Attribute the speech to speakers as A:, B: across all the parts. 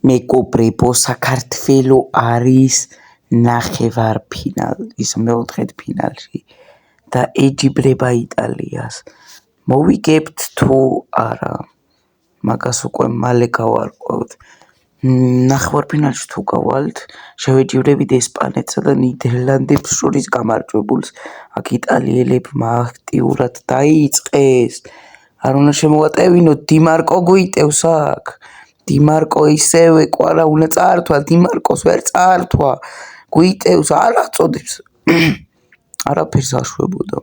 A: მეგობრებო, საქართველო არის ნახევარფინალის მეოთხედფინალში და ეჯიბრება იტალიას. მოვიგებთ თუ არა? მაგას უკვე მალე გავარკვევთ. ნახევარფინალში თუ გავალთ, შევეჯიბრებით ესპანეთსა და ნიდერლანდებს შორის გამარჯვებულს. აქ იტალიელებმა აქტიურად დაიწყეს. არ უნდა შემოვატევინოთ, დიმარკო გვიტევს აქ. დიმარკო ისევე კვარა უნდა წაართვა, დიმარკოს ვერ წაართვა. გვიტევს, არ აწოდებს. არაფერს აშვებოდა.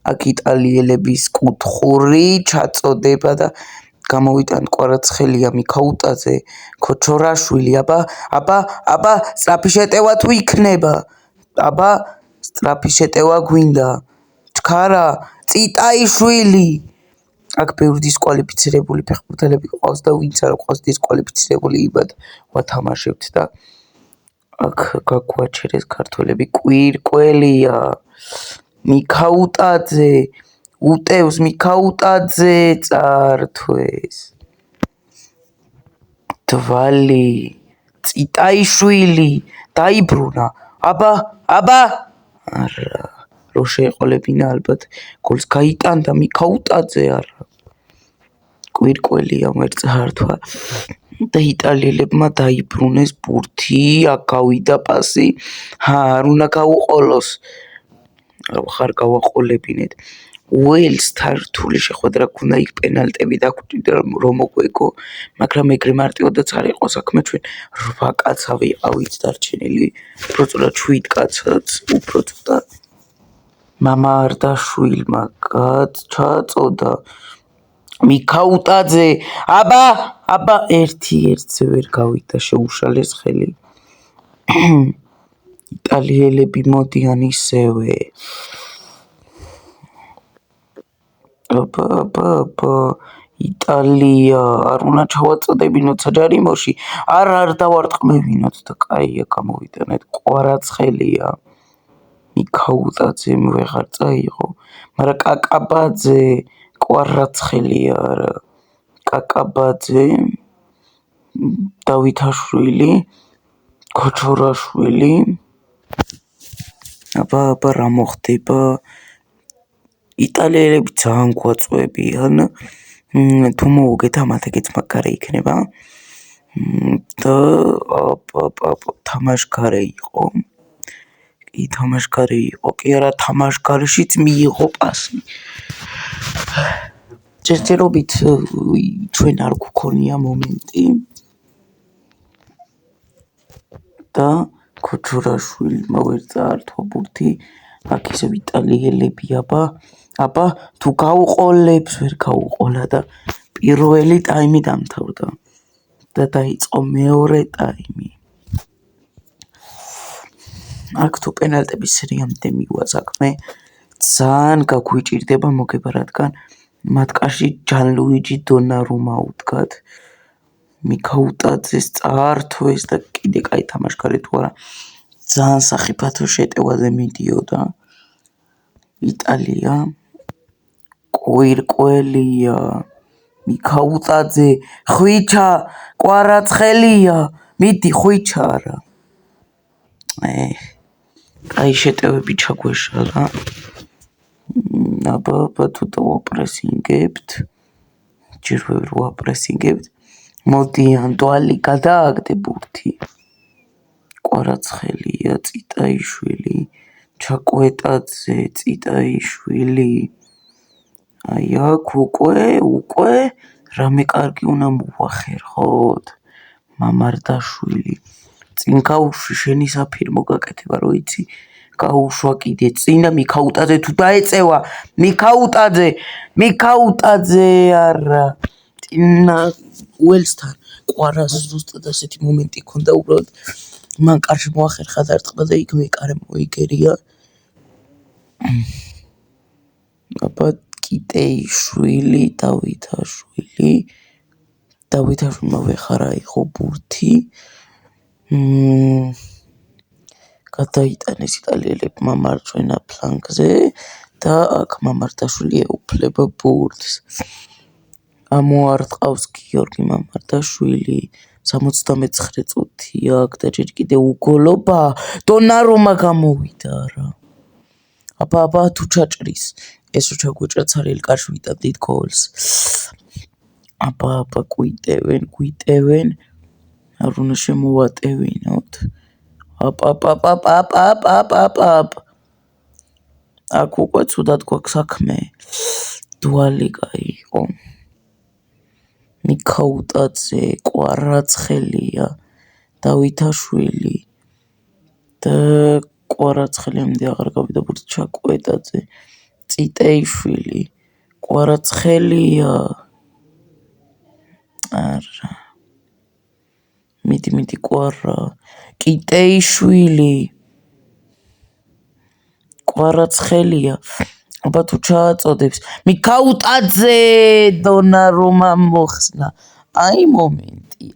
A: აქ იტალიელების კუთხური ჩაწოდება და გამოვიტანთ კვარაცხელია მიქაუტაძე, ქოჩორაშვილი, აბა, სწრაფი შეტევა თუ იქნება? აბა, სწრაფი შეტევა გვინდა. ჩქარა, წიტაიშვილი. აქ ბევრი დისკვალიფიცირებული ფეხბურთელები ყავს და ვინც არ ყავს დისკვალიფიცირებული იბად ვათამაშებთ და აქ გაგვაჩერეს ქართველები. კვირკველია. მიქაუტაძე, უტევს მიქაუტაძე წართვეს. დვალი, წიტაიშვილი, დაიბრუნა. აბა, არა, რო შეეყოლებინა ალბათ გოლს გაიტანდა მიქაუტაძე არა. კვირკველია ვერ წაართვა და იტალიელებმა დაიბრუნეს ბურთი, აქ გავიდა პასი. არ უნდა გაუყოლოს. ხარ გავაყოლებინეთ. უელსთან რთული შეხვედრა გქონდა, იქ პენალტები დაგვჭირდა რომ მოგვეგო, მაგრამ ეგრე მარტივადაც არ იყო საქმე, ჩვენ 8 კაც ავით დარჩენილი, უფრო სწორად 7 კაცაც, უფრო ცოტა. მამარდაშვილმა ჩაწოდა. მიქაუტაძე, აბა, ერთზე ვერ გავიდა, შეუშალეს ხელი. იტალიელები მოდიან ისევე. აბა, იტალია, არ უნდა ჩავაწოდებინოთ საჯარიმოში. არ დავარტყმევინოთ და კაია გამოვიტანეთ. კვარაცხელია. მიქაუტაძემ ვეღარ წაიღო, მაგრამ კაკაბაძე, კვარაცხელია არა. კაკაბაძე, დავითაშვილი, ქოჩორაშვილი. აბა, რა მოხდება? იტალიელები ძალიან გვაწვევიან. თუ მოვუგეთ ამათ ეგეც მაგარი იქნება. და თამაშგარე იყო. თამაშგარე იყო, კი არა, თამაშგარეშიც მიიღო პასი. ჯერჯერობით ჩვენ არ გვქონია მომენტი და ქოჩორაშვილმა ვერ წაართვა ბურთი. აქ ისევ იტალიელები, აბა, თუ გაუყოლებს, ვერ გაუყოლა და პირველი ტაიმი დამთავრდა და დაიწყო მეორე ტაიმი. აქ თუ პენალტების სერიამდე მივა საქმე, ძალიან გაგვიჭირდება მოგება, რადგან მათკაში ჯანლუიჯი დონარუმა უდგათ. მიქაუტაძეს წაართვეს და კიდე კაი თამაშგარე თუ არა, ძალიან სახიფათო შეტევაზე მიდიოდა. იტალია, კვირკველია, მიქაუტაძე, ხვიჩა, კვარაცხელია, მიდი ხვიჩა არა. კაი შეტევები ჩაგვეშალა. აბა, თუ დავაპრესინგებთ, ჯერ ვერ ვაპრესინგებთ. მოდიან, დვალი გადააგდე ბურთი. კვარაცხელია, წიტაიშვილი, ჩაკვეტაძე, წიტაიშვილი. აი აქ უკვე რამე კარგი უნდა მოვახერხოთ. მამარდაშვილი. წინ გაუშვი, შენი საფირმო გაკეთება, რო იცი. გაუშვა კიდე წინ და მიქაუტაძე თუ დაეწევა. მიქაუტაძე არა. წინა უელსთან კვარას ზუსტად ასეთი მომენტი ქონდა, უბრალოდ მან კარში მოახერხა დარტყმა და იქ მეკარე მოიგერია. აბა, კიტეიშვილი, დავითაშვილმა ვეღარ აიღო ბურთი. გადაიტანეს იტალიელებმა მარჯვენა ფლანგზე და აქ მამარდაშვილი ეუფლება ბურთს. ამოარტყავს გიორგი მამარდაშვილი, 69 წუთი აქ და ჯერ კიდევ უგოლობა დონარუმა გამოვიდა რა აბა თუ ჩაჭრის ეს რო ჩაგვეჭრა ცარიელი კარში ვიტან დიდ გოლს აბა გვიტევენ არ უნდა შემოვატევინოთ აპ აქ უკვე ცუდად გვაქვს საქმე დუალიკა იყო მიქაუტაძე კვარაცხელია დავითაშვილი და კვარაცხელიამდე აღარ გავიდა ჩაკვეტაძე წიტეიშვილი კვარაცხელია არა მიდი კვარა კიტეიშვილი კვარაცხელია აბა თუ ჩააწოდებს მიქაუტაძე დონარუმა მოხსნა აი მომენტი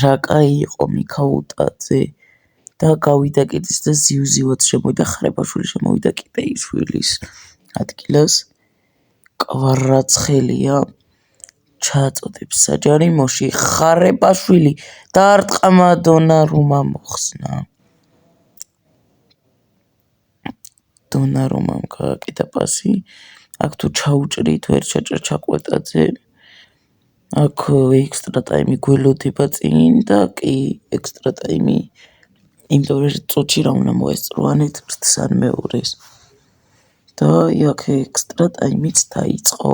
A: რა კაი იყო მიქაუტაძე და გავიდა კიდეც და ზივზივად შემოვიდა ხარებაშვილი შემოვიდა კიტეიშვილის ადგილას კვარაცხელია ჩააწოდებს საჯარიმოში ხარებაშვილი დაარტყმა დონარუმა მოხსნა დონარუმამ გააკეთა პასი აქ თუ ჩაუჭრით ვერ ჩაჭრა ჩაკვეტაძე აქ ექსტრა ტაიმი გველოდება წინ და კი ექსტრა ტაიმი იმიტომ რომ წუთში რა უნდა მოესწროანეთ ფრთს ან მეორეს და აქ ექსტრა ტაიმიც დაიწყო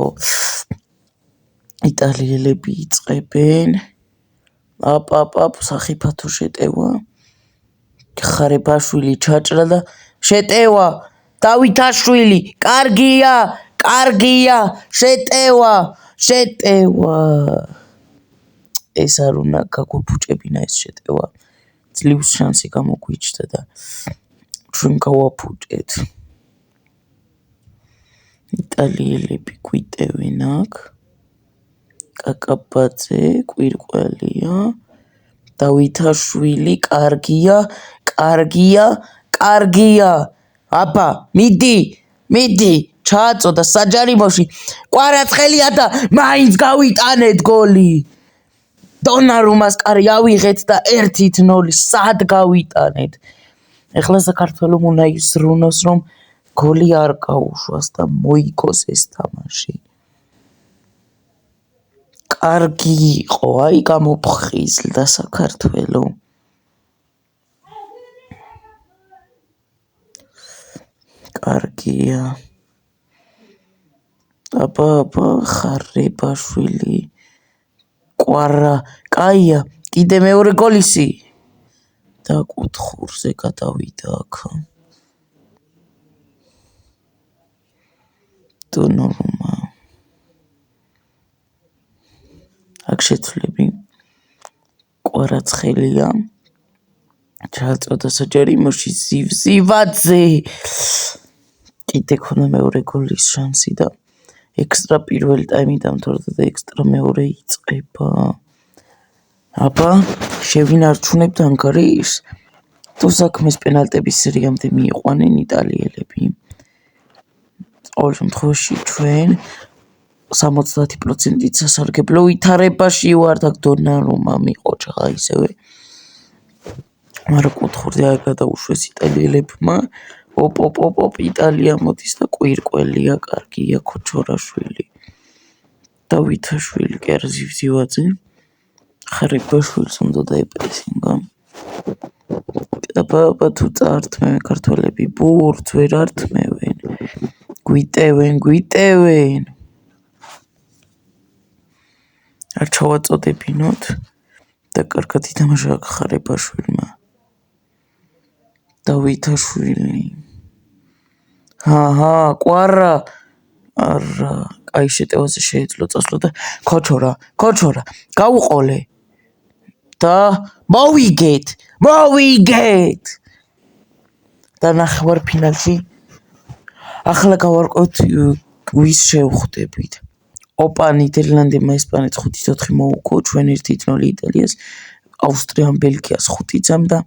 A: იტალიელები იწყებენ აპ სახიფათო შეტევა ხარებაშვილი ჩაჭრა და შეტევა დავითაშვილი კარგია შეტევა ეს არ უნდა გაგვაფუჭებინა ეს შეტევა ძლივს შანსი გამოგვიჩნდა და ჩვენ გავაფუჭეთ იტალიელები გვიტევენ აქ კაკაბაძე კვირკველია დავითაშვილი კარგია აბა მიდი ჩააწოდა საჯარიმოში კვარაცხელია და მაინც გავიტანეთ გოლი დონარუმას კარი ავიღეთ და 1-0 სად გავიტანეთ ეხლა საქართველოს უნდა იზრუნოს რომ გოლი არ გაუშვას და მოიგოს ეს თამაში კარგი იყო აი გამოფხიზლდა საქართველო კარგია აბა ხარებაშვილი კვარა კაია კიდე მეორე გოლისი და კუთხურზე გადავიდა აქ დონარუმა აქ შეცვლები კვარაცხელია ჩააწოდა საჯარიმოში ზივზივაძე კიდე ქონა მეორე გოლის შანსი და ექსტრა პირველი ტაიმი დამთავრდა და ექსტრა მეორე იწყება აბა შევინარჩუნებთ ანგარიშს თუ საქმეს პენალტების სერიამდე მიიყვანენ იტალიელები ყოველ შემთხვევაში ჩვენ 70%-ით სასარგებლო ვითარებაში ვართ აქ დონარუმა მიყოჭა ისევე მაგრამ კუთხურზე არ გადაუშვეს იტალიელებმა ოპ იტალია მოდის და კვირკველია კარგია ქოჩორაშვილი დავითაშვილი კერძივზივაძე ხარებაშვილს უნდა დაეპრესინგა აბა თუ წაართმევენ ქართველები ბურთს ვერ ართმევენ გვიტევენ არ ჩავაწოდებინოთ და კარგად ითამაშა ხარებაშვილმა დავითაშვილი კვარა არა კაი შეტევაზე შეეძლო წასვლა და ქოჩორა გაუყოლე და მოვიგეთ და ნახევარფინალში ახლა გავარკვევთ ვის შევხვდებით ოპა ნიდერლანდებმა ესპანეთს 5-4 მოუგო ჩვენ 1-0 იტალიას ავსტრიამ ბელგიას 5 წამ და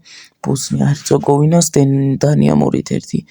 A: ბოსნია ჰერცეგოვინას დანიამ 2-1